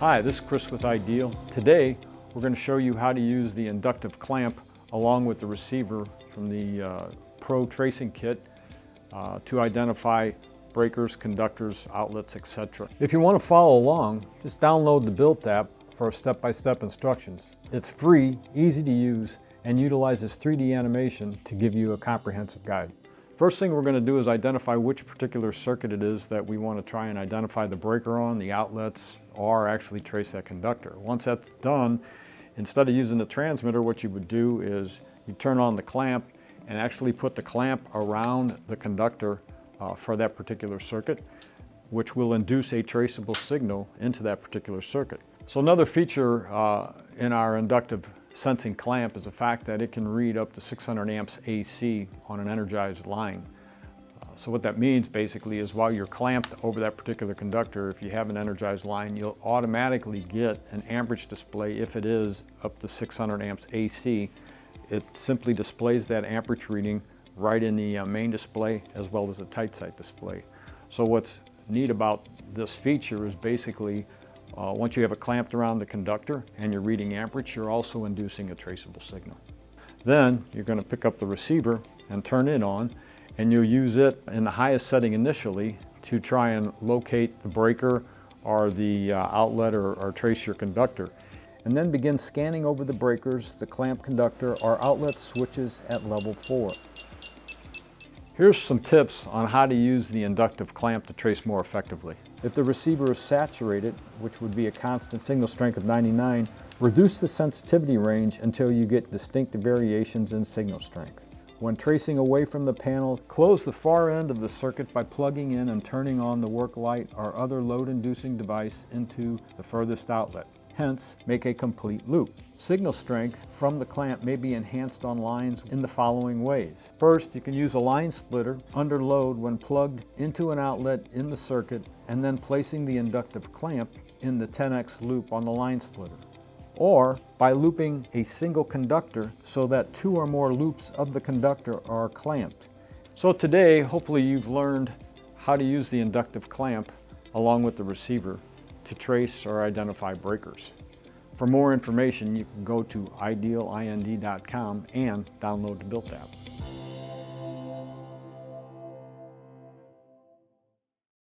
Hi, this is Chris with Ideal. Today we're going to show you how to use the inductive clamp along with the receiver from the Pro Tracing Kit to identify breakers, conductors, outlets, etc. If you want to follow along, just download the Built app for step-by-step instructions. It's free, easy to use, and utilizes 3D animation to give you a comprehensive guide. First thing we're going to do is identify which particular circuit it is that we want to try and identify the breaker on, the outlets, or actually trace that conductor. Once that's done, instead of using the transmitter, what you would do is you turn on the clamp and actually put the clamp around the conductor for that particular circuit, which will induce a traceable signal into that particular circuit. So another feature in our inductive sensing clamp is the fact that it can read up to 600 amps AC on an energized line. So what that means basically is while you're clamped over that particular conductor, if you have an energized line, you'll automatically get an amperage display if it is up to 600 amps AC. It simply displays that amperage reading right in the main display as well as the tight sight display. So what's neat about this feature is basically once you have it clamped around the conductor and you're reading amperage, you're also inducing a traceable signal. Then you're going to pick up the receiver and turn it on, and you'll use it in the highest setting initially to try and locate the breaker or the outlet or trace your conductor. And then begin scanning over the breakers, the clamp conductor, or outlet switches at level 4. Here's some tips on how to use the inductive clamp to trace more effectively. If the receiver is saturated, which would be a constant signal strength of 99, reduce the sensitivity range until you get distinct variations in signal strength. When tracing away from the panel, close the far end of the circuit by plugging in and turning on the work light or other load-inducing device into the furthest outlet. Hence, make a complete loop. Signal strength from the clamp may be enhanced on lines in the following ways. First, you can use a line splitter under load when plugged into an outlet in the circuit and then placing the inductive clamp in the 10x loop on the line splitter. Or by looping a single conductor so that 2 or more loops of the conductor are clamped. So today, hopefully you've learned how to use the inductive clamp along with the receiver to trace or identify breakers. For more information, you can go to idealind.com and download the Built app.